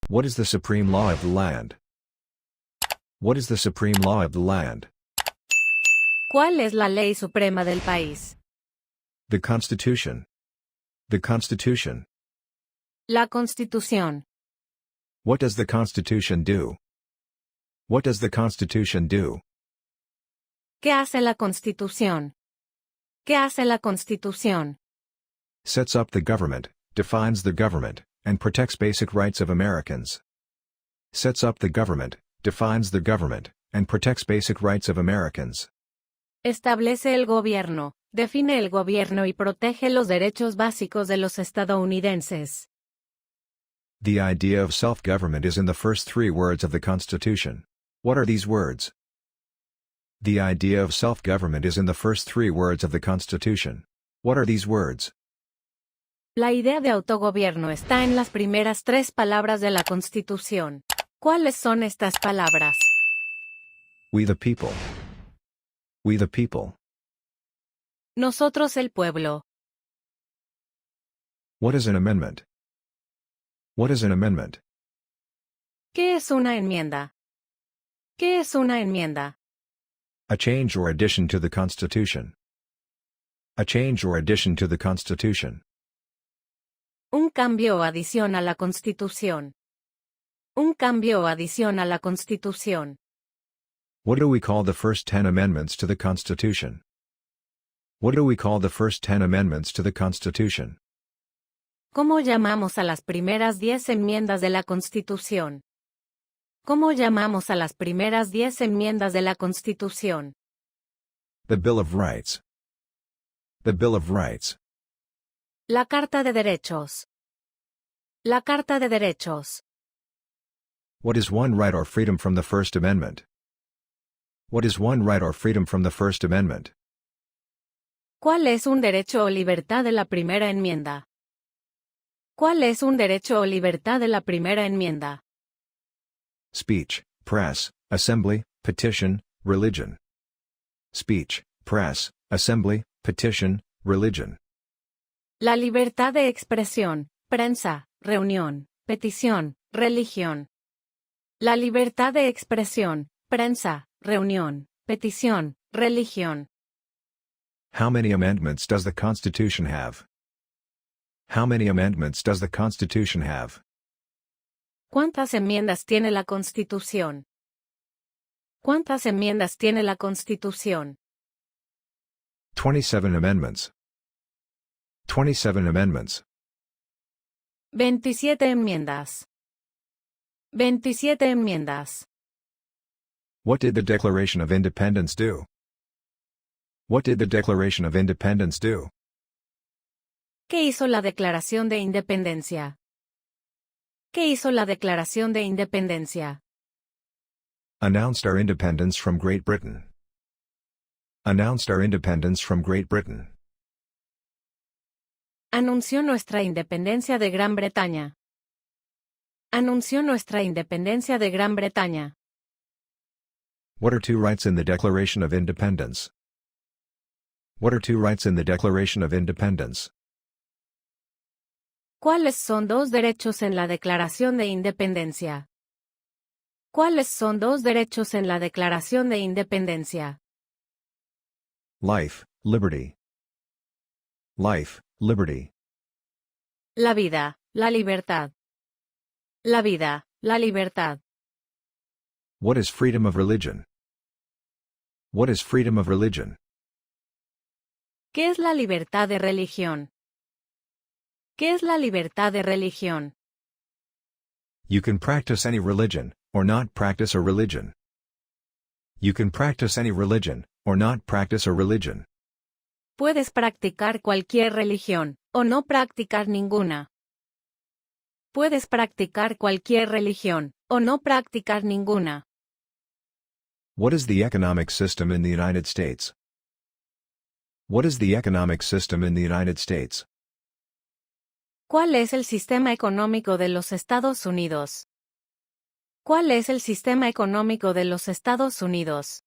What is the supreme law of the land? What is the supreme law of the land? ¿Cuál es la ley suprema del país? The Constitution. The Constitution. La Constitución. What does the Constitution do? What does the Constitution do? ¿Qué hace la Constitución? ¿Qué hace la Constitución? Sets up the government, defines the government, and protects basic rights of Americans. Sets up the government, defines the government, and protects basic rights of Americans. Establece el gobierno, define el gobierno y protege los derechos básicos de los estadounidenses. The idea of self-government is in the first three words of the Constitution. What are these words? The idea of self-government is in the first three words of the Constitution. What are these words? La idea de autogobierno está en las primeras tres palabras de la Constitución. ¿Cuáles son estas palabras? We the people. We the people. Nosotros el pueblo. What is an amendment? What is an amendment? ¿Qué es una enmienda? ¿Qué es una enmienda? A change or addition to the Constitution. A change or addition to the Constitution. Un cambio o adición a la Constitución. Un cambio o adición a la Constitución. What do we call the first 10 amendments to the Constitution? What do we call the first 10 amendments to the Constitution? ¿Cómo llamamos a las primeras 10 enmiendas de la Constitución? ¿Cómo llamamos a las primeras 10 enmiendas de la Constitución? The Bill of Rights. The Bill of Rights. La Carta de Derechos. La Carta de Derechos. What is one right or freedom from the First Amendment? What is one right or freedom from the First Amendment? ¿Cuál es un derecho o libertad de la primera enmienda? ¿Cuál es un derecho o libertad de la primera enmienda? Speech, press, assembly, petition, religion. Speech, press, assembly, petition, religion. La libertad de expresión, prensa, reunión, petición, religión. La libertad de expresión, prensa, reunión, petición, religión. How many amendments does the Constitution have? How many amendments does the Constitution have? ¿Cuántas enmiendas tiene la Constitución? ¿Cuántas enmiendas tiene la Constitución? 27 amendments. 27 amendments. 27 enmiendas. 27 enmiendas. What did the Declaration of Independence do? What did the Declaration of Independence do? ¿Qué hizo la Declaración de Independencia? ¿Qué hizo la Declaración de Independencia? Announced our independence from Great Britain. Announced our independence from Great Britain. Anunció nuestra independencia de Gran Bretaña. Anunció nuestra independencia de Gran Bretaña. What are two rights in the Declaration of Independence? What are two rights in the Declaration of Independence? ¿Cuáles son dos derechos en la Declaración de Independencia? ¿Cuáles son dos derechos en la Declaración de Independencia? Life, liberty. Life, liberty. La vida, la libertad. La vida, la libertad. What is freedom of religion? What is freedom of religion? ¿Qué es la libertad de religión? ¿Qué es la libertad de religión? You can practice any religion, or not practice a religion. You can practice any religion, or not practice a religion. Puedes practicar cualquier religión, o no practicar ninguna. Puedes practicar cualquier religión, o no practicar ninguna. What is the economic system in the United States? What is the economic system in the United States? ¿Cuál es el sistema económico de los Estados Unidos? ¿Cuál es el sistema económico de los Estados Unidos?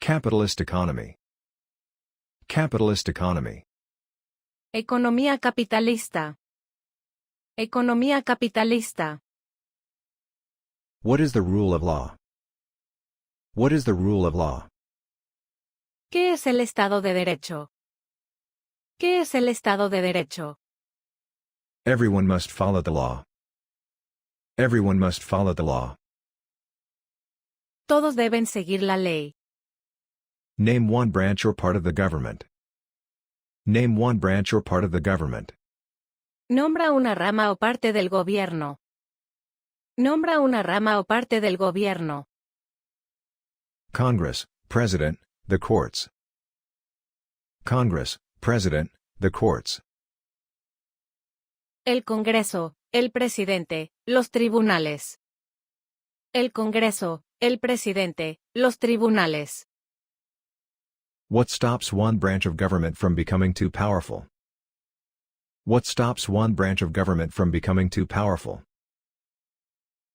Capitalist economy. Capitalist economy. Economía capitalista. Economía capitalista. What is the rule of law? What is the rule of law? ¿Qué es el Estado de Derecho? ¿Qué es el Estado de Derecho? Everyone must follow the law. Everyone must follow the law. Todos deben seguir la ley. Name one branch or part of the government. Name one branch or part of the government. Nombra una rama o parte del gobierno. Nombra una rama o parte del gobierno. Congress, President, the courts. Congress, President, the courts. El Congreso, el presidente, los tribunales. El Congreso, el presidente, los tribunales. What stops one branch of government from becoming too powerful? What stops one branch of government from becoming too powerful?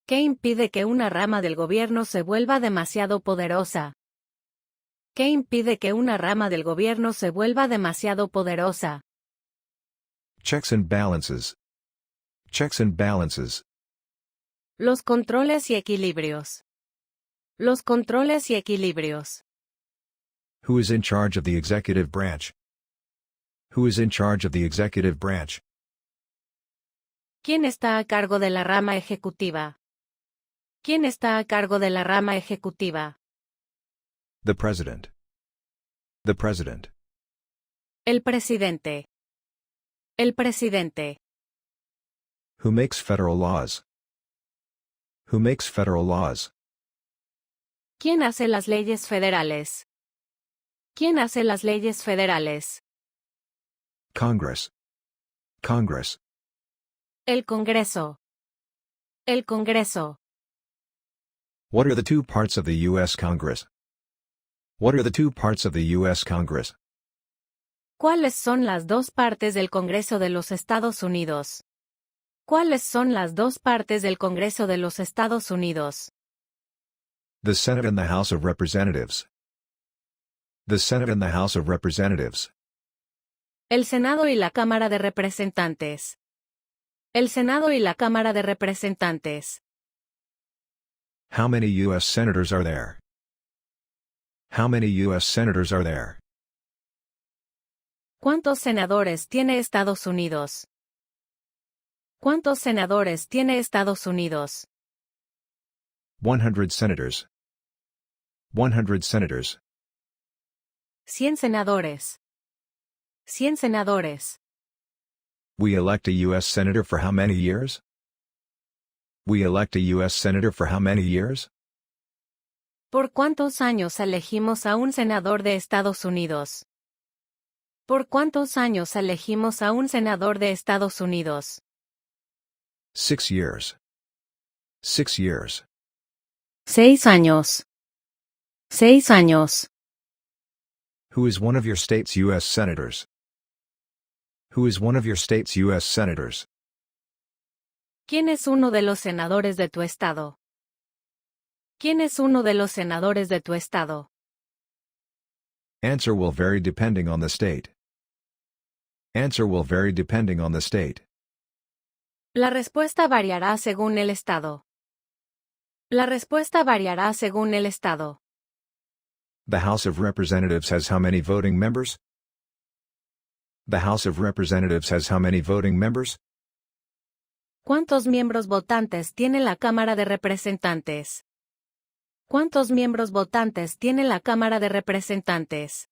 ¿Qué impide que una rama del gobierno se vuelva demasiado poderosa? ¿Qué impide que una rama del gobierno se vuelva demasiado poderosa? Checks and balances. Checks and balances. Los controles y equilibrios. Los controles y equilibrios. Who is in charge of the executive branch? Who is in charge of the executive branch? ¿Quién está a cargo de la rama ejecutiva? ¿Quién está a cargo de la rama ejecutiva? The president. The president. El presidente. El presidente. Who makes federal laws? Who makes federal laws? ¿Quién hace las leyes federales? ¿Quién hace las leyes federales? Congress. Congress. El Congreso. El Congreso. What are the two parts of the U.S. Congress? What are the two parts of the U.S. Congress? ¿Cuáles son las dos partes del Congreso de los Estados Unidos? ¿Cuáles son las dos partes del Congreso de los Estados Unidos? The Senate and the House of Representatives. The Senate and the House of Representatives. El Senado y la Cámara de Representantes. El Senado y la Cámara de Representantes. How many U.S. senators are there? How many U.S. senators are there? ¿Cuántos senadores tiene Estados Unidos? ¿Cuántos senadores tiene Estados Unidos? 100 senators. 100 senators. 100 senadores. 100 senadores. We elect a U.S. senator for how many years? We elect a U.S. senator for how many years? ¿Por cuántos años elegimos a un senador de Estados Unidos? ¿Por cuántos años elegimos a un senador de Estados Unidos? 6 years. 6 years. 6 años. 6 años. Who is one of your state's U.S. senators? Who is one of your state's U.S. senators? ¿Quién es uno de los senadores de tu estado? ¿Quién es uno de los senadores de tu estado? Answer will vary depending on the state. Answer will vary depending on the state. La respuesta variará según el estado. La respuesta variará según el estado. The House of Representatives has how many voting members? The House of Representatives has how many voting members? ¿Cuántos miembros votantes tiene la Cámara de Representantes? ¿Cuántos miembros votantes tiene la Cámara de Representantes?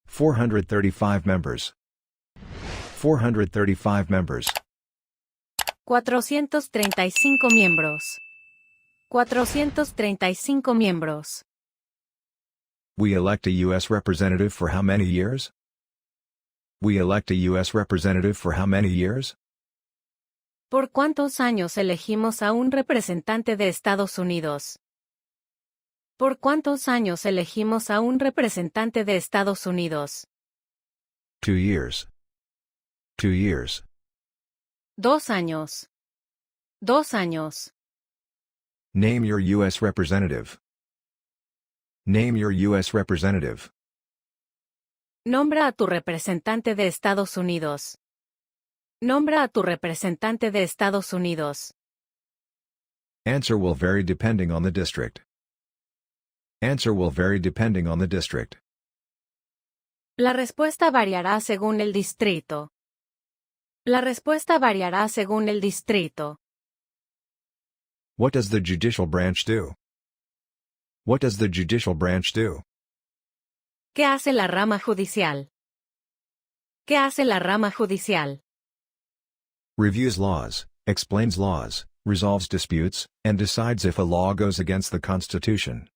435 members. 435 members. 435 miembros. 435 miembros. We elect a U.S. representative for how many years? We elect a U.S. representative for how many years? ¿Por cuántos años elegimos a un representante de Estados Unidos? ¿Por cuántos años elegimos a un representante de Estados Unidos? 2 years. 2 years. 2 años. 2 años. Name your U.S. representative. Name your U.S. representative. Nombra a tu representante de Estados Unidos. Nombra a tu representante de Estados Unidos. Answer will vary depending on the district. Answer will vary depending on the district. La respuesta variará según el distrito. La respuesta variará según el distrito. What does the judicial branch do? What does the judicial branch do? ¿Qué hace la rama judicial? ¿Qué hace la rama judicial? Reviews laws, explains laws, resolves disputes, and decides if a law goes against the Constitution.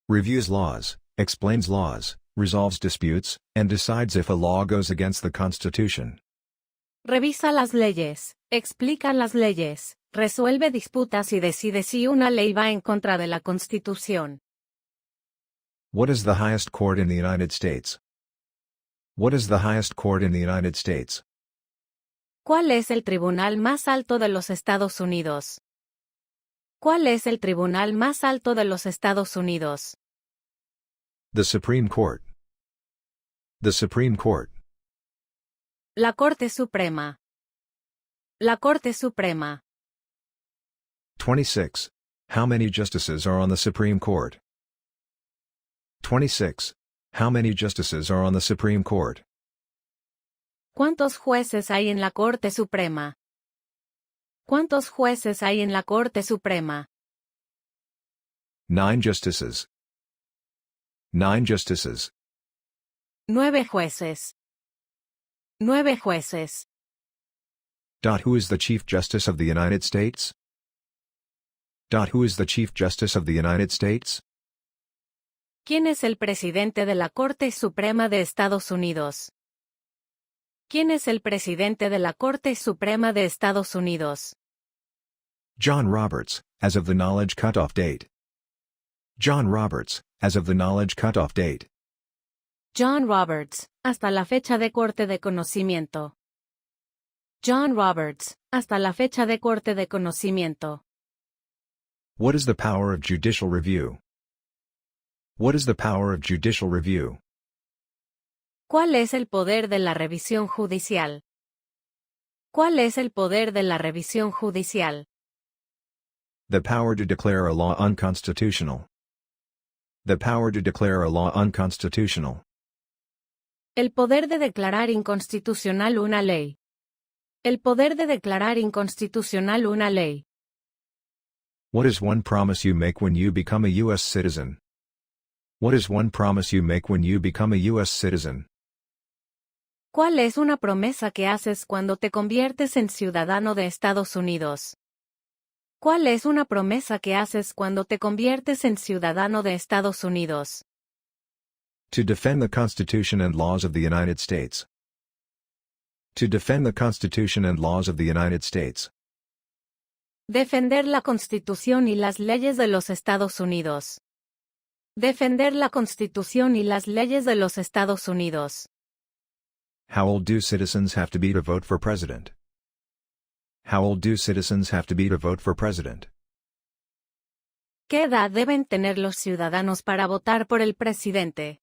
Reviews laws, explains laws, resolves disputes, and decides if a law goes against the Constitution. Revisa las leyes, explica las leyes, resuelve disputas y decide si una ley va en contra de la Constitución. What is the highest court in the United States? What is the highest court in the United States? ¿Cuál es el tribunal más alto de los Estados Unidos? ¿Cuál es el tribunal más alto de los Estados Unidos? The Supreme Court. The Supreme Court. La Corte Suprema. La Corte Suprema. 26. How many justices are on the Supreme Court? 26. How many justices are on the Supreme Court? ¿Cuántos jueces hay en la Corte Suprema? ¿Cuántos jueces hay en la Corte Suprema? 9 justices. 9 justices. 9 jueces. 9 jueces. Who is the Chief Justice of the United States? Who is the Chief Justice of the United States? ¿Quién es el presidente de la Corte Suprema de Estados Unidos? ¿Quién es el presidente de la Corte Suprema de Estados Unidos? John Roberts, as of the knowledge cutoff date. John Roberts, as of the knowledge cutoff date. John Roberts, hasta la fecha de corte de conocimiento. John Roberts, hasta la fecha de corte de conocimiento. What is the power of judicial review? What is the power of judicial review? ¿Cuál es el poder de la revisión judicial? ¿Cuál es el poder de la revisión judicial? The power to declare a law unconstitutional. The power to declare a law unconstitutional. El poder de declarar inconstitucional una ley. El poder de declarar inconstitucional una ley. What is one promise you make when you become a U.S. citizen? What is one promise you make when you become a U.S. citizen? ¿Cuál es una promesa que haces cuando te conviertes en ciudadano de Estados Unidos? ¿Cuál es una promesa que haces cuando te conviertes en ciudadano de Estados Unidos? To defend the Constitution and laws of the United States. To defend the Constitution and laws of the United States. Defender la Constitución y las leyes de los Estados Unidos. Defender la Constitución y las leyes de los Estados Unidos. How old do citizens have to be to vote for president? How old do citizens have to be to vote for president? ¿Qué edad deben tener los ciudadanos para votar por el presidente?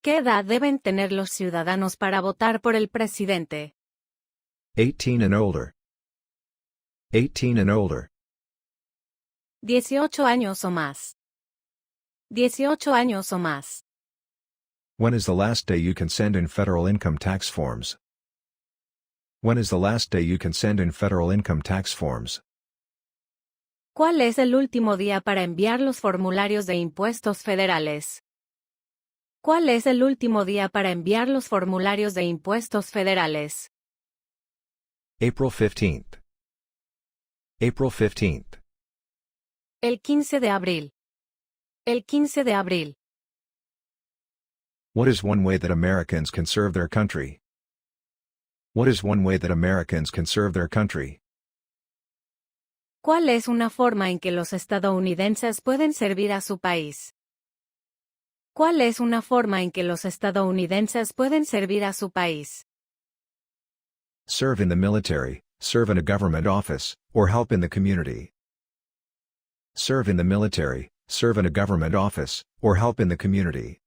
¿Qué edad deben tener los ciudadanos para votar por el presidente? 18 and older. 18 and older. 18 años o más. 18 años o más. When is the last day you can send in federal income tax forms? When is the last day you can send in federal income tax forms? ¿Cuál es el último día para enviar los formularios de impuestos federales? ¿Cuál es el último día para enviar los formularios de impuestos federales? April 15th. April 15th. El 15 de abril. El 15 de abril. What is one way that Americans can serve their country? What is one way that Americans can serve their country? ¿Cuál es una forma en que los estadounidenses pueden servir a su país? ¿Cuál es una forma en que los estadounidenses pueden servir a su país? Serve in the military, serve in a government office, or help in the community. Serve in the military, serve in a government office, or help in the community.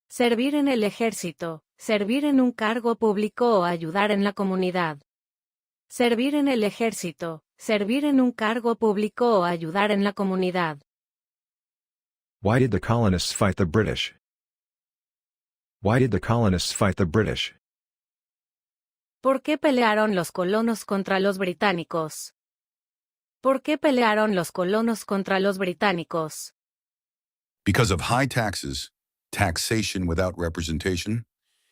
Servir en el ejército, servir en un cargo público o ayudar en la comunidad. Servir en el ejército, servir en un cargo público o ayudar en la comunidad. Why did the colonists fight the British? Why did the colonists fight the British? ¿Por qué pelearon los colonos contra los británicos? ¿Por qué pelearon los colonos contra los británicos? Because of high taxes, taxation without representation,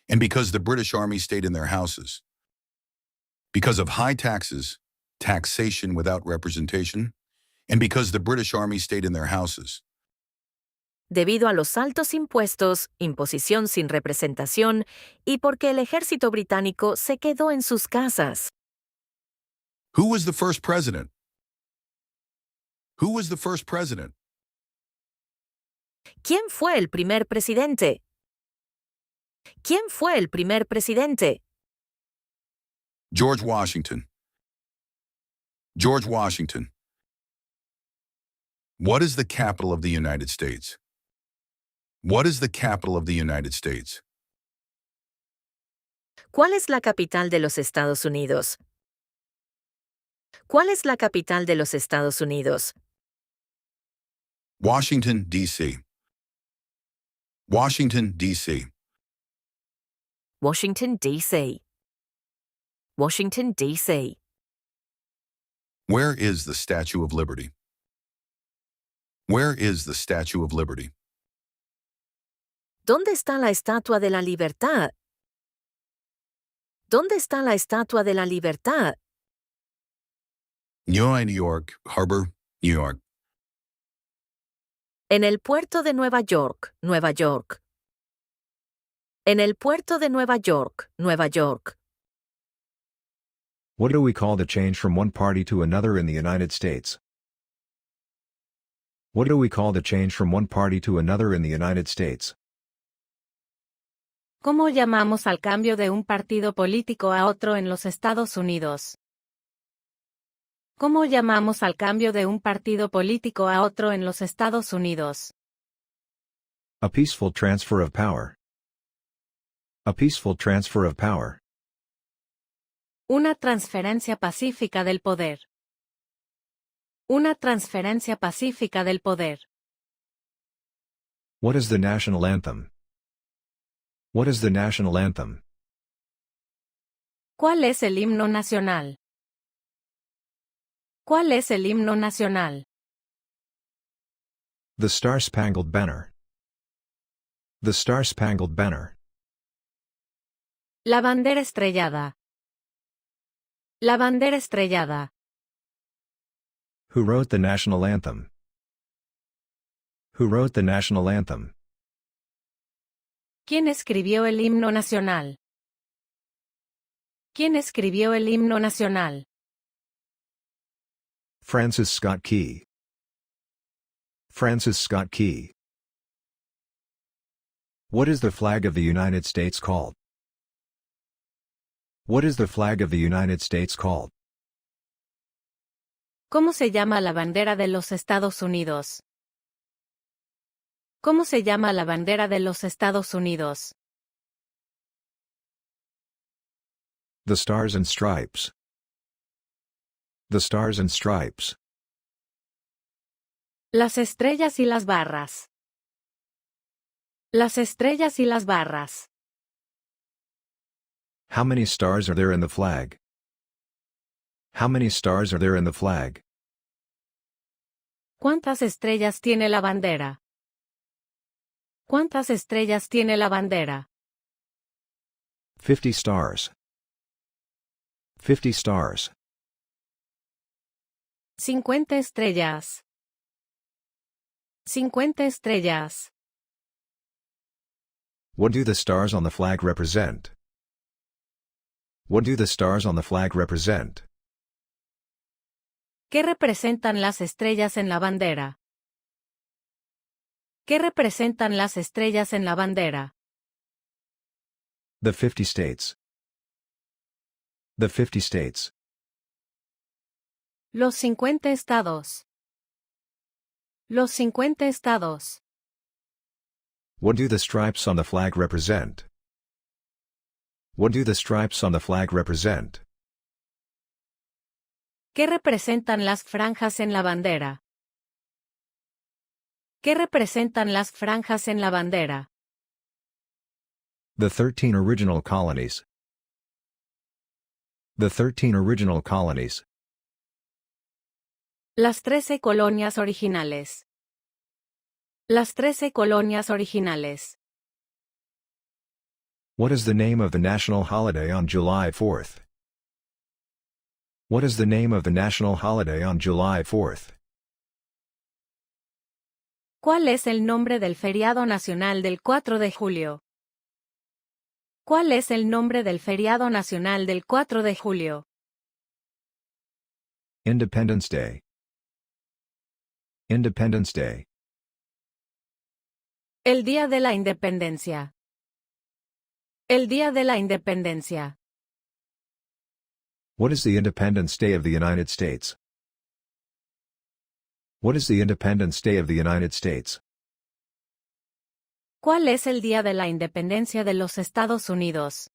and because the British Army stayed in their houses. Because of high taxes, taxation without representation, and because the British Army stayed in their houses. Debido a los altos impuestos, imposición sin representación y porque el ejército británico se quedó en sus casas. Who was the first president? Who was the first president? ¿Quién fue el primer presidente? ¿Quién fue el primer presidente? George Washington. George Washington. What is the capital of the United States? What is the capital of the United States? ¿Cuál es la capital de los Estados Unidos? ¿Cuál es la capital de los Estados Unidos? Washington, D.C. Washington, D.C. Washington, D.C. Washington, D.C. Where is the Statue of Liberty? Where is the Statue of Liberty? ¿Dónde está la Estatua de la Libertad? ¿Dónde está la Estatua de la Libertad? New York Harbor, New York. En el puerto de Nueva York, Nueva York. En el puerto de Nueva York, Nueva York. What do we call the change from one party to another in the United States? What do we call the change from one party to another in the United States? ¿Cómo llamamos al cambio de un partido político a otro en los Estados Unidos? ¿Cómo llamamos al cambio de un partido político a otro en los Estados Unidos? A peaceful transfer of power. A peaceful transfer of power. Una transferencia pacífica del poder. Una transferencia pacífica del poder. What is the national anthem? What is the national anthem? ¿Cuál es el himno nacional? ¿Cuál es el himno nacional? The Star-Spangled Banner. The Star-Spangled Banner. La bandera estrellada. La bandera estrellada. Who wrote the national anthem? Who wrote the national anthem? ¿Quién escribió el himno nacional? ¿Quién escribió el himno nacional? Francis Scott Key. Francis Scott Key. What is the flag of the United States called? What is the flag of the United States called? ¿Cómo se llama la bandera de los Estados Unidos? ¿Cómo se llama la bandera de los Estados Unidos? The Stars and Stripes. The Stars and Stripes. Las estrellas y las barras. Las estrellas y las barras. How many stars are there in the flag? How many stars are there in the flag? ¿Cuántas estrellas tiene la bandera? ¿Cuántas estrellas tiene la bandera? 50 stars. 50 stars. 50 estrellas. 50 estrellas. What do the stars on the flag represent? What do the stars on the flag represent? ¿Qué representan las estrellas en la bandera? ¿Qué representan las estrellas en la bandera? The 50 states. The 50 states. Los 50 estados. Los 50 estados. What do the stripes on the flag represent? What do the stripes on the flag represent? ¿Qué representan las franjas en la bandera? ¿Qué representan las franjas en la bandera? The 13 original colonies. The 13 original colonies. Las 13 colonias originales. Las 13 colonias originales. What is the name of the national holiday on July 4th? What is the name of the national holiday on July 4th? ¿Cuál es el nombre del feriado nacional del 4 de julio? ¿Cuál es el nombre del feriado nacional del 4 de julio? Independence Day. Independence Day. El Día de la Independencia. El Día de la Independencia. What is the Independence Day of the United States? What is the Independence Day of the United States? ¿Cuál es el Día de la Independencia de los Estados Unidos?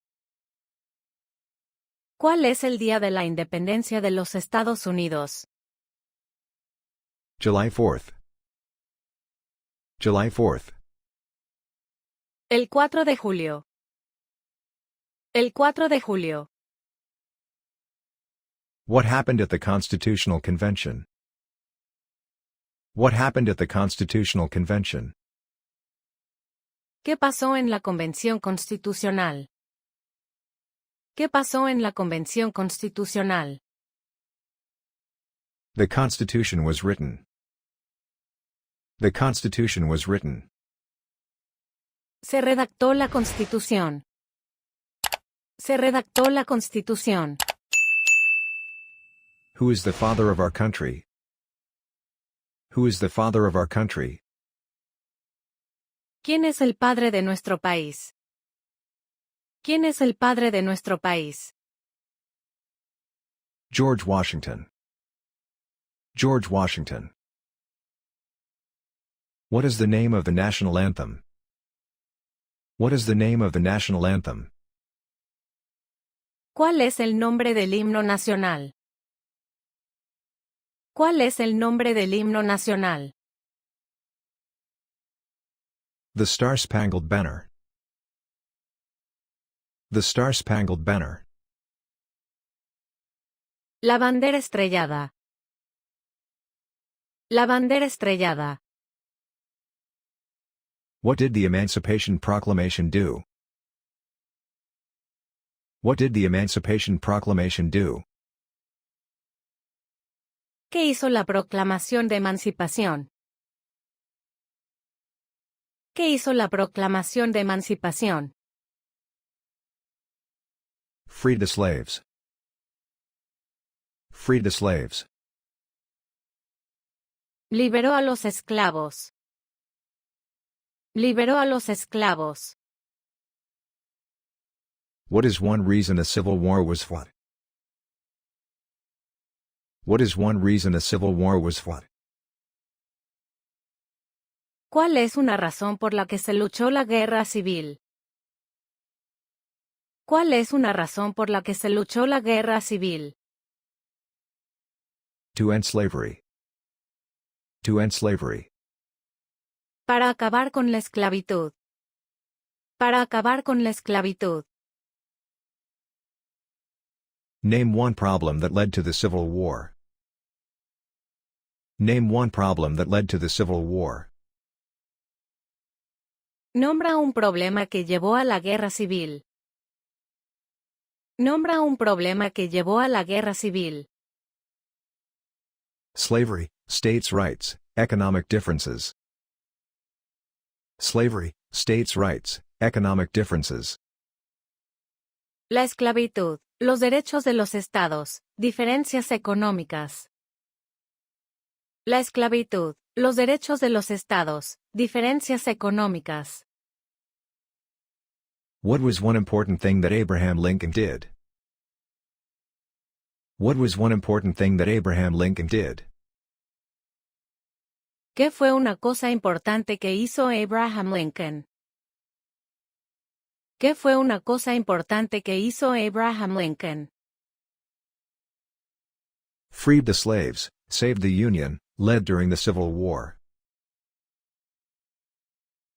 ¿Cuál es el Día de la Independencia de los Estados Unidos? July 4th. July 4th. El 4 de julio. El 4 de julio. What happened at the Constitutional Convention? What happened at the Constitutional Convention? ¿Qué pasó en la Convención Constitucional? ¿Qué pasó en la Convención Constitucional? The Constitution was written. The Constitution was written. Se redactó la Constitución. Se redactó la Constitución. Who is the father of our country? Who is the father of our country? ¿Quién es el padre de nuestro país? ¿Quién es el padre de nuestro país? George Washington. George Washington. What is the name of the national anthem? What is the name of the national anthem? ¿Cuál es el nombre del himno nacional? ¿Cuál es el nombre del himno nacional? The Star-Spangled Banner. The Star-Spangled Banner. La bandera estrellada. La bandera estrellada. What did the Emancipation Proclamation do? What did the Emancipation Proclamation do? ¿Qué hizo la Proclamación de Emancipación? ¿Qué hizo la Proclamación de Emancipación? Freed the slaves. Freed the slaves. Liberó a los esclavos. Liberó a los esclavos. What is one reason a civil war was fought? What is one reason a civil war was fought? ¿Cuál es una razón por la que se luchó la guerra civil? ¿Cuál es una razón por la que se luchó la guerra civil? To end slavery. To end slavery. Para acabar con la esclavitud. Para acabar con la esclavitud. Name one problem that led to the Civil War. Name one problem that led to the Civil War. Nombra un problema que llevó a la guerra civil. Nombra un problema que llevó a la guerra civil. Slavery, states' rights, economic differences. Slavery, states' rights, economic differences. La esclavitud, los derechos de los estados, diferencias económicas. La esclavitud, los derechos de los estados, diferencias económicas. What was one important thing that Abraham Lincoln did? What was one important thing that Abraham Lincoln did? ¿Qué fue una cosa importante que hizo Abraham Lincoln? ¿Qué fue una cosa importante que hizo Abraham Lincoln? Freed the slaves, saved the Union, led during the Civil War.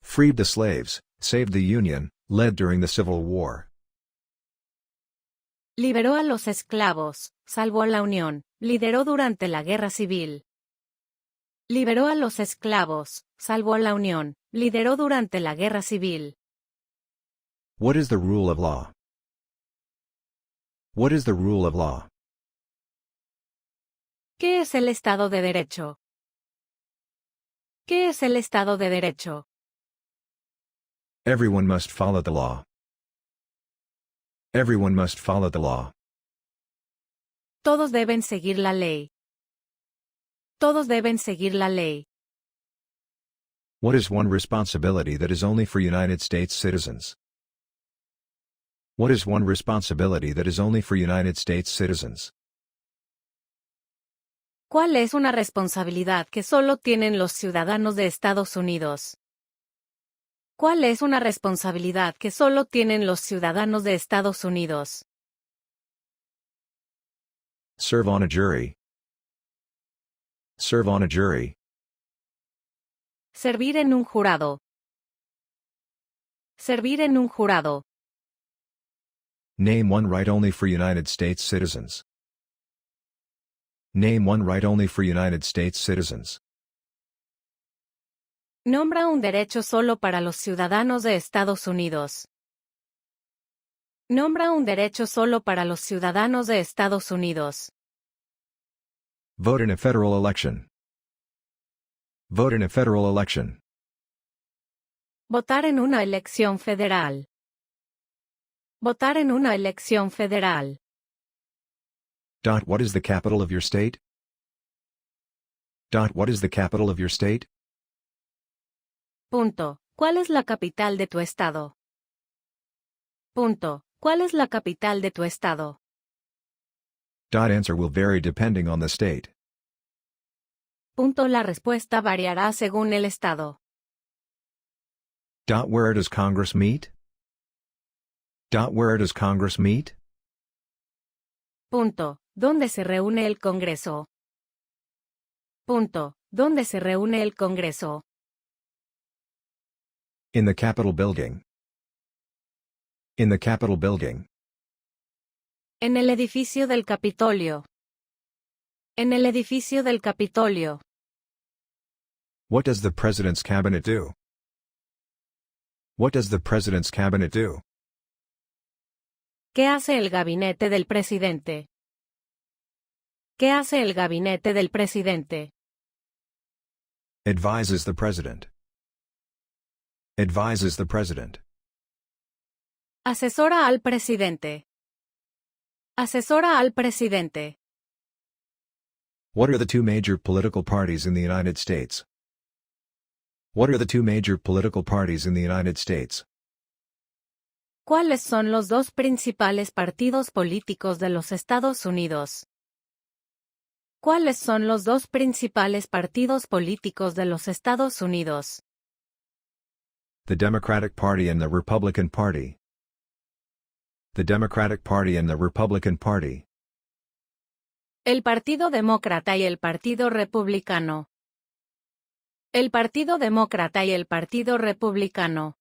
Freed the slaves, saved the Union, led during the Civil War. Liberó a los esclavos, salvó la Unión, lideró durante la Guerra Civil. Liberó a los esclavos, salvó la Unión, lideró durante la Guerra Civil. What is the rule of law? What is the rule of law? ¿Qué es el Estado de Derecho? ¿Qué es el Estado de Derecho? Everyone must follow the law. Everyone must follow the law. Todos deben seguir la ley. Todos deben seguir la ley. What is one responsibility that is only for United States citizens? What is one responsibility that is only for United States citizens? ¿Cuál es una responsabilidad que solo tienen los ciudadanos de Estados Unidos? ¿Cuál es una responsabilidad que solo tienen los ciudadanos de Estados Unidos? Serve on a jury. Serve on a jury. Servir en un jurado. Servir en un jurado. Name one right only for United States citizens. Name one right only for United States citizens. Nombra un derecho solo para los ciudadanos de Estados Unidos. Nombra un derecho solo para los ciudadanos de Estados Unidos. Vote in a federal election. Vote in a federal election. Votar en una elección federal. Votar en una elección federal. What is the capital of your state? What is the capital of your state? Punto. ¿Cuál es la capital de tu estado? Punto. ¿Cuál es la capital de tu estado? Answer will vary depending on the state. Punto. La respuesta variará según el estado. Where does Congress meet? Where does Congress meet? Punto. ¿Dónde se reúne el Congreso? Punto. ¿Dónde se reúne el Congreso? In the Capitol building. In the Capitol building. En el edificio del Capitolio. En el edificio del Capitolio. What does the President's cabinet do? What does the President's cabinet do? ¿Qué hace el gabinete del presidente? ¿Qué hace el gabinete del presidente? Advises the President. Advises the President. Asesora al presidente. Asesora al presidente. What are the two major political parties in the United States? What are the two major political parties in the United States? ¿Cuáles son los dos principales partidos políticos de los Estados Unidos? ¿Cuáles son los dos principales partidos políticos de los Estados Unidos? The Democratic Party and the Republican Party. The Democratic Party and the Republican Party. El Partido Demócrata y el Partido Republicano. El Partido Demócrata y el Partido Republicano.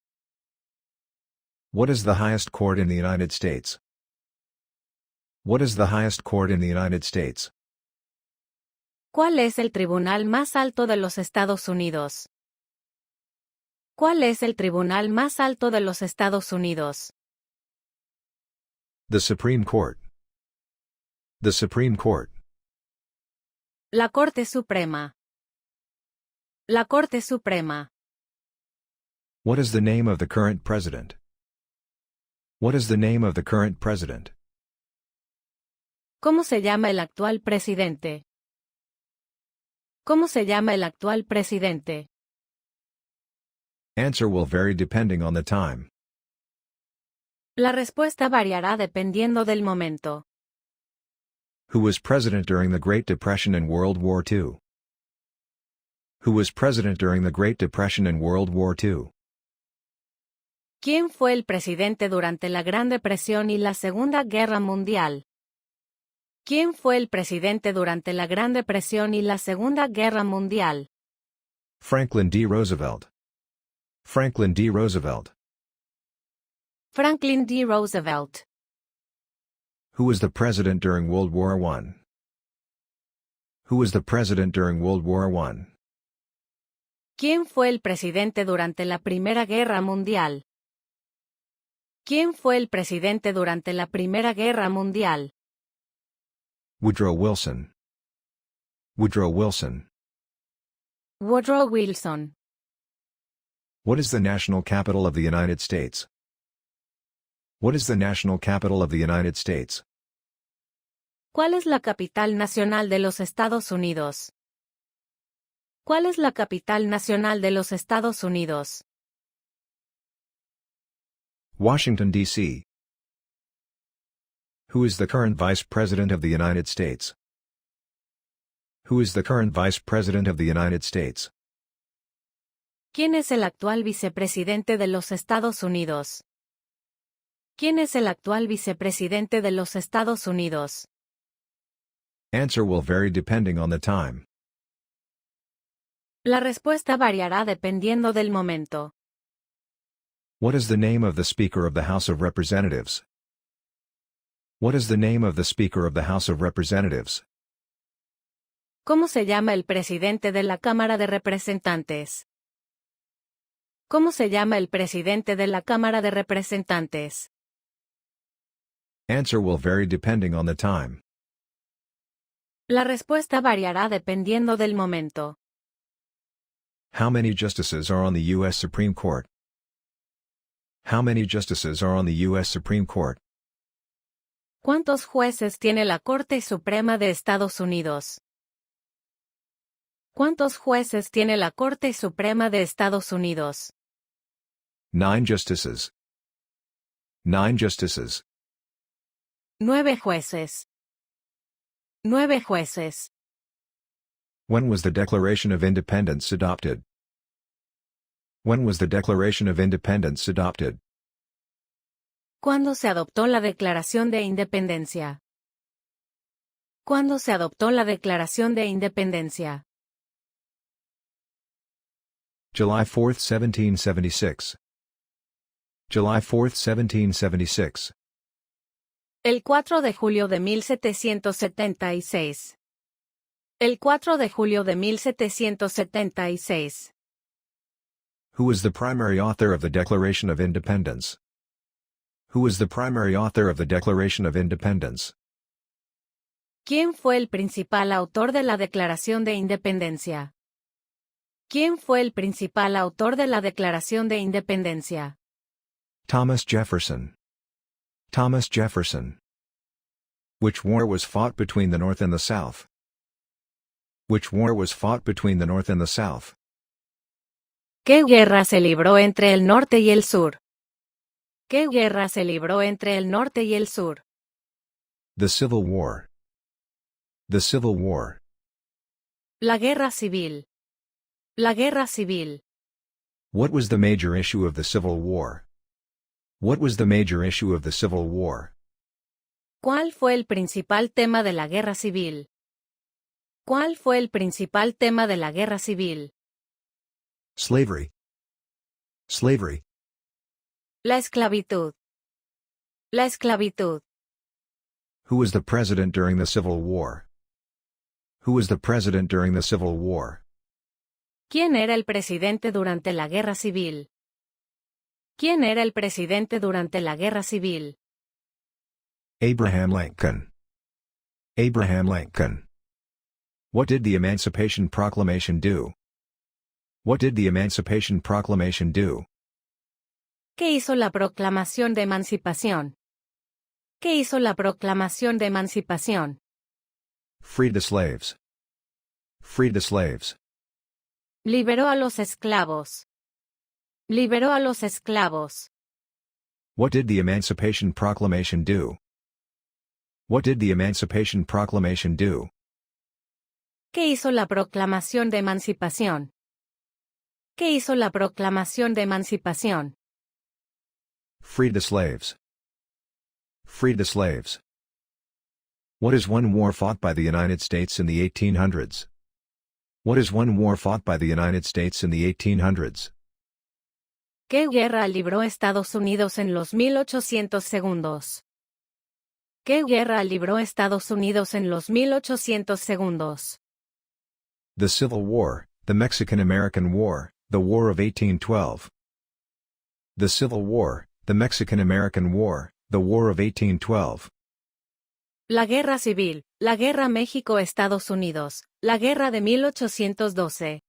What is the highest court in the United States? What is the highest court in the United States? ¿Cuál es el tribunal más alto de los Estados Unidos? ¿Cuál es el tribunal más alto de los Estados Unidos? The Supreme Court. The Supreme Court. La Corte Suprema. La Corte Suprema. What is the name of the current president? What is the name of the current president? ¿Cómo se llama el actual presidente? ¿Cómo se llama el actual presidente? Answer will vary depending on the time. La respuesta variará dependiendo del momento. Who was president during the Great Depression and World War II? Who was president during the Great Depression and World War II? ¿Quién fue el presidente durante la Gran Depresión y la Segunda Guerra Mundial? ¿Quién fue el presidente durante la Gran Depresión y la Segunda Guerra Mundial? Franklin D. Roosevelt. Franklin D. Roosevelt. Franklin D. Roosevelt. Who was the president during World War I? Who was the president during World War I? ¿Quién fue el presidente durante la Primera Guerra Mundial? ¿Quién fue el presidente durante la Primera Guerra Mundial? Woodrow Wilson. Woodrow Wilson. Woodrow Wilson. What is the national capital of the United States? What is the national capital of the United States? ¿Cuál es la capital nacional de los Estados Unidos? ¿Cuál es la capital nacional de los Estados Unidos? Washington, D.C. Who is the current Vice President of the United States? Who is the current Vice President of the United States? ¿Quién es el actual vicepresidente de los Estados Unidos? ¿Quién es el actual vicepresidente de los Estados Unidos? Answer will vary depending on the time. La respuesta variará dependiendo del momento. What is the name of the Speaker of the House of Representatives? What is the name of the Speaker of the House of Representatives? ¿Cómo se llama el presidente de la Cámara de Representantes? ¿Cómo se llama el presidente de la Cámara de Representantes? Answer will vary depending on the time. La respuesta variará dependiendo del momento. How many justices are on the U.S. Supreme Court? How many justices are on the U.S. Supreme Court? ¿Cuántos jueces tiene la Corte Suprema de Estados Unidos? ¿Cuántos jueces tiene la Corte Suprema de Estados Unidos? 9 justices. 9 justices. 9 jueces. 9 jueces. When was the Declaration of Independence adopted? When was the Declaration of Independence adopted? ¿Cuándo se adoptó la Declaración de Independencia? ¿Cuándo se adoptó la Declaración de Independencia? July 4, 1776. July 4, 1776. El 4 de julio de 1776. El 4 de julio de 1776. Who was the primary author of the Declaration of Independence? Who was the primary author of the Declaration of Independence? ¿Quién fue el principal autor de la Declaración de Independencia? ¿Quién fue el principal autor de la Declaración de Independencia? Thomas Jefferson. Thomas Jefferson. Which war was fought between the North and the South? Which war was fought between the North and the South? ¿Qué guerra se libró entre el norte y el sur? ¿Qué guerra se libró entre el norte y el sur? The Civil War. The Civil War. La guerra civil. La guerra civil. What was the major issue of the Civil War? What was the major issue of the Civil War? ¿Cuál fue el principal tema de la guerra civil? ¿Cuál fue el principal tema de la guerra civil? Slavery. Slavery. La esclavitud. La esclavitud. Who was the president during the Civil War? Who was the president during the Civil War? ¿Quién era el presidente durante la guerra civil? ¿Quién era el presidente durante la guerra civil? Abraham Lincoln. Abraham Lincoln. What did the Emancipation Proclamation do? What did the Emancipation Proclamation do? ¿Qué hizo la Proclamación de Emancipación? ¿Qué hizo la Proclamación de Emancipación? Freed the slaves. Freed the slaves. Liberó a los esclavos. Liberó a los esclavos. What did the Emancipation Proclamation do? What did the Emancipation Proclamation do? ¿Qué hizo la Proclamación de Emancipación? ¿Qué hizo la Proclamación de Emancipación? Freed the slaves. Freed the slaves. What is one war fought by the United States in the 1800s? What is one war fought by the United States in the 1800s? ¿Qué guerra libró Estados Unidos en los 1800 segundos? ¿Qué guerra libró Estados Unidos en los 1800 segundos? The Civil War, the Mexican-American War, the War of 1812. The Civil War, the Mexican-American War, the War of 1812. La Guerra Civil, la Guerra México-Estados Unidos, la Guerra de 1812.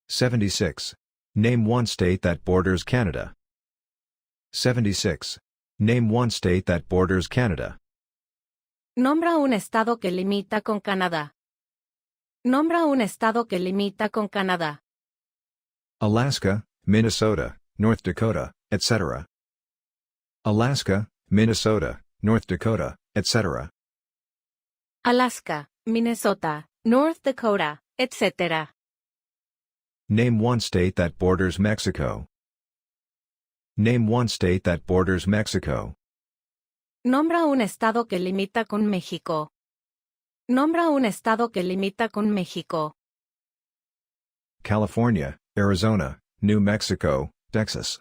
76. Name one state that borders Canada. 76. Name one state that borders Canada. Nombra un estado que limita con Canadá. Nombra un estado que limita con Canadá. Alaska, Minnesota, North Dakota, etc. Alaska, Minnesota, North Dakota, etc. Alaska, Minnesota, North Dakota, etc. Name one state that borders Mexico. Name one state that borders Mexico. Nombra un estado que limita con México. Nombra un estado que limita con México. California, Arizona, New Mexico, Texas.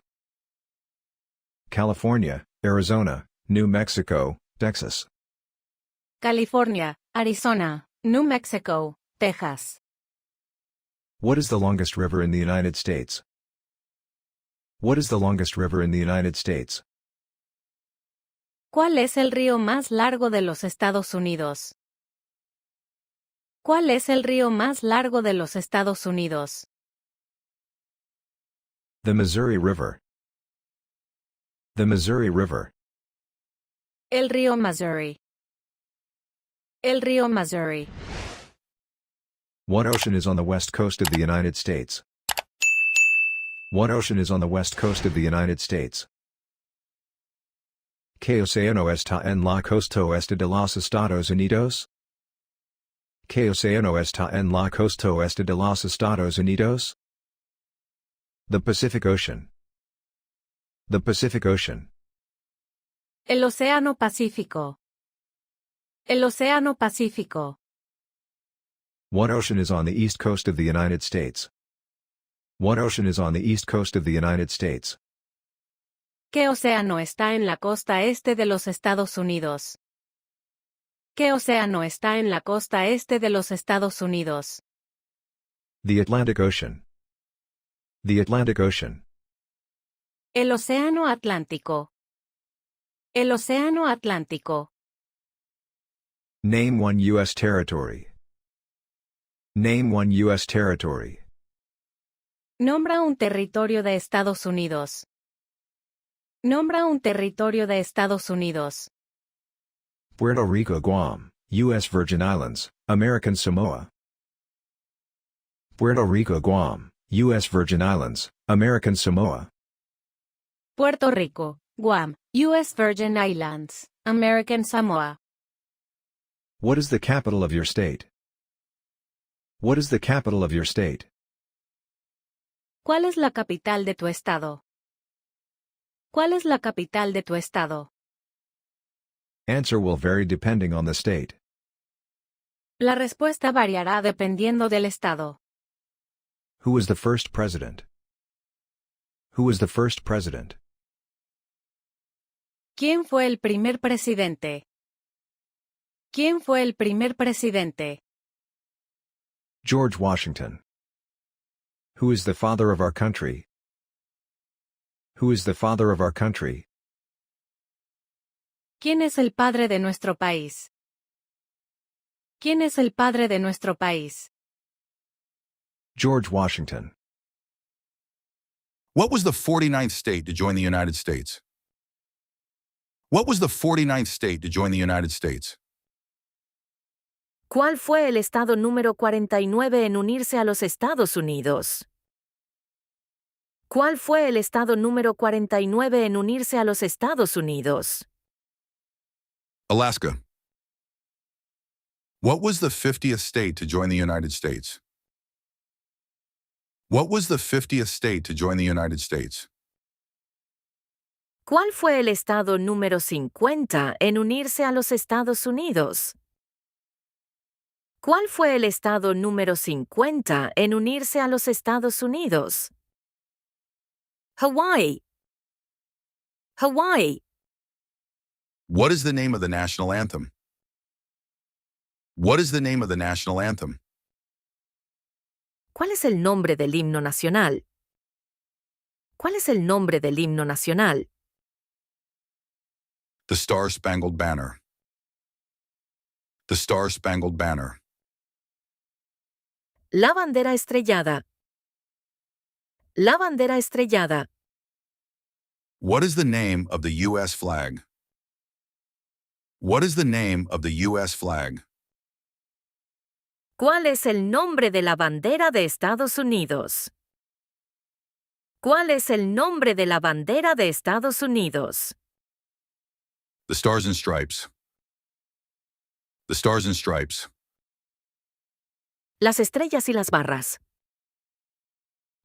California, Arizona, New Mexico, Texas. California, Arizona, New Mexico, Texas. What is the longest river in the United States? What is the longest river in the United States? ¿Cuál es el río más largo de los Estados Unidos? ¿Cuál es el río más largo de los Estados Unidos? The Missouri River. The Missouri River. El río Missouri. El río Missouri. What ocean is on the west coast of the United States? What ocean is on the west coast of the United States? ¿Qué océano está en la costa oeste de los Estados Unidos? ¿Qué océano está en la costa oeste de los Estados Unidos? The Pacific Ocean. The Pacific Ocean. El Océano Pacífico. El Océano Pacífico. What ocean is on the east coast of the United States? What ocean is on the east coast of the United States? ¿Qué océano está en la costa este de los Estados Unidos? ¿Qué océano está en la costa este de los Estados Unidos? The Atlantic Ocean. The Atlantic Ocean. El Océano Atlántico. El Océano Atlántico. Name one U.S. territory. Name one U.S. territory. Nombra un territorio de Estados Unidos. Nombra un territorio de Estados Unidos. Puerto Rico, Guam, U.S. Virgin Islands, American Samoa. Puerto Rico, Guam, U.S. Virgin Islands, American Samoa. Puerto Rico, Guam, U.S. Virgin Islands, American Samoa. What is the capital of your state? What is the capital of your state? ¿Cuál es la capital de tu estado? ¿Cuál es la capital de tu estado? Answer will vary depending on the state. La respuesta variará dependiendo del estado. Who was the first president? Who was the first president? ¿Quién fue el primer presidente? ¿Quién fue el primer presidente? George Washington. Who is the father of our country? Who is the father of our country? ¿Quién es el padre de nuestro país? ¿Quién es el padre de nuestro país? George Washington. What was the 49th state to join the United States? What was the 49th state to join the United States? ¿Cuál fue el estado número 49 en unirse a los Estados Unidos? ¿Cuál fue el estado número 49 en unirse a los Estados Unidos? Alaska. What was the 50th state to join the United States? What was the 50th state to join the United States? ¿Cuál fue el estado número 50 en unirse a los Estados Unidos? ¿Cuál fue el estado número 50 en unirse a los Estados Unidos? Hawaii. Hawaii. What is the name of the national anthem? What is the name of the national anthem? ¿Cuál es el nombre del himno nacional? ¿Cuál es el nombre del himno nacional? The Star-Spangled Banner. The Star-Spangled Banner. La bandera estrellada. La bandera estrellada. What is the name of the U.S. flag? What is the name of the U.S. flag? ¿Cuál es el nombre de la bandera de Estados Unidos? ¿Cuál es el nombre de la bandera de Estados Unidos? The Stars and Stripes. The Stars and Stripes. Las estrellas y las barras.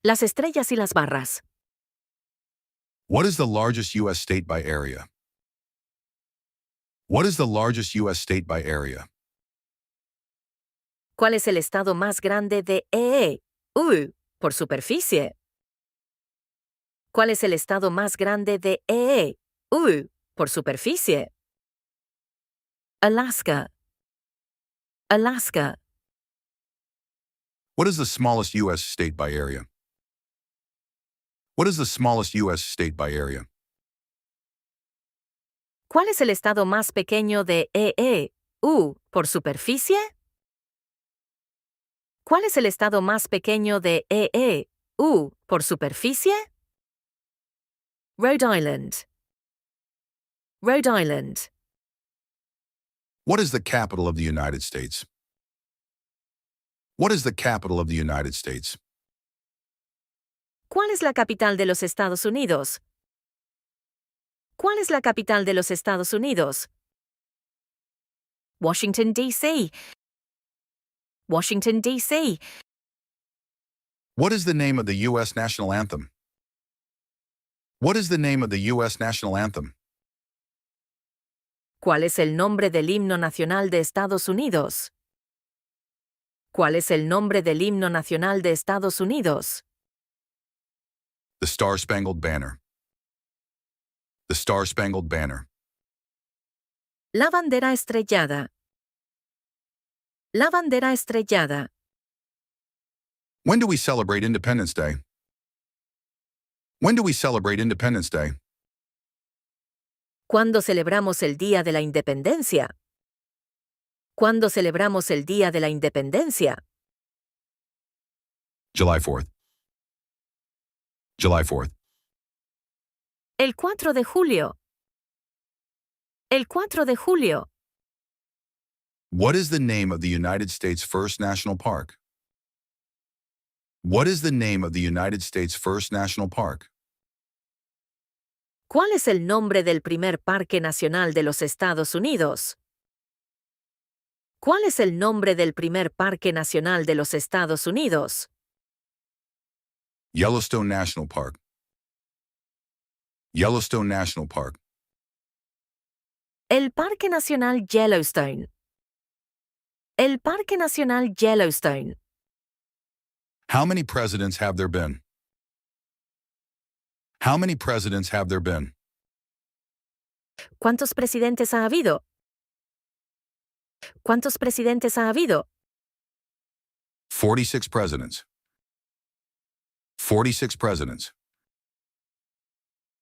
Las estrellas y las barras. What is the largest U.S. state by area? What is the largest U.S. state by area? ¿Cuál es el estado más grande de por superficie? ¿Cuál es el estado más grande de por superficie? Alaska. Alaska. What is the smallest U.S. state by area? What is the smallest U.S. state by area? ¿Cuál es el estado más pequeño de por superficie? ¿Cuál es el estado más pequeño de por superficie? Rhode Island. Rhode Island. What is the capital of the United States? What is the capital of the United States? ¿Cuál es la capital de los Estados Unidos? ¿Cuál es la capital de los Estados Unidos? Washington, D.C. Washington, D.C. What is the name of the U.S. national anthem? What is the name of the U.S. national anthem? ¿Cuál es el nombre del himno nacional de Estados Unidos? ¿Cuál es el nombre del himno nacional de Estados Unidos? The Star-Spangled Banner. The Star-Spangled Banner. La bandera estrellada. La bandera estrellada. When do we celebrate Independence Day? When do we celebrate Independence Day? ¿Cuándo celebramos el Día de la Independencia? ¿Cuándo celebramos el Día de la Independencia? July 4th. July 4th. El 4 de julio. El 4 de julio. What is the name of the United States' first national park? What is the name of the United States' first national park? ¿Cuál es el nombre del primer parque nacional de los Estados Unidos? ¿Cuál es el nombre del primer parque nacional de los Estados Unidos? Yellowstone National Park. Yellowstone National Park. El Parque Nacional Yellowstone. El Parque Nacional Yellowstone. How many presidents have there been? How many presidents have there been? ¿Cuántos presidentes ha habido? ¿Cuántos presidentes ha habido? 46 presidents. 46 presidents.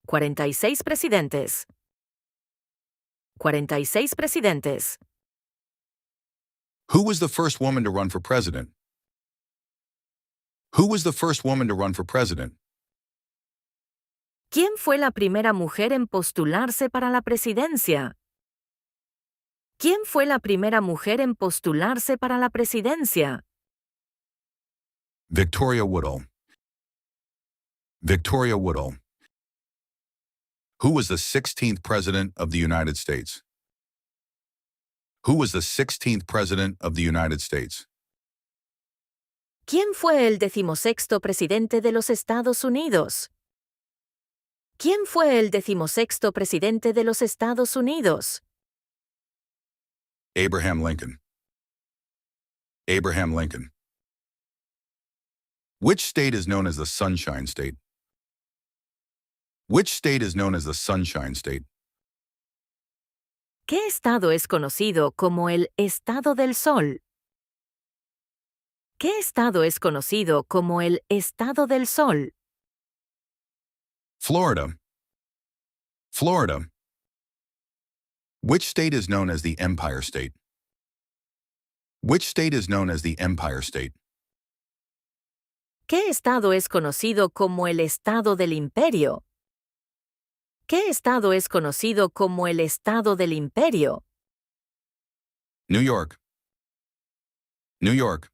46 presidentes. 46 presidentes. Who was the first woman to run for president? Who was the first woman to run for president? ¿Quién fue la primera mujer en postularse para la presidencia? ¿Quién fue la primera mujer en postularse para la presidencia? Victoria Woodhull. Victoria Woodhull. Who was the 16th president of the United States? Who was the 16th president of the United States? ¿Quién fue el 16º presidente de los Estados Unidos? ¿Quién fue el 16º presidente de los Estados Unidos? Abraham Lincoln. Abraham Lincoln. Which state is known as the Sunshine State? Which state is known as the Sunshine State? ¿Qué estado es conocido como el Estado del Sol? ¿Qué estado es conocido como el Estado del Sol? Florida. Florida. Which state is known as the Empire State? Which state is known as the Empire State? ¿Qué estado es conocido como el Estado del Imperio? ¿Qué estado es conocido como el Estado del Imperio? New York. New York.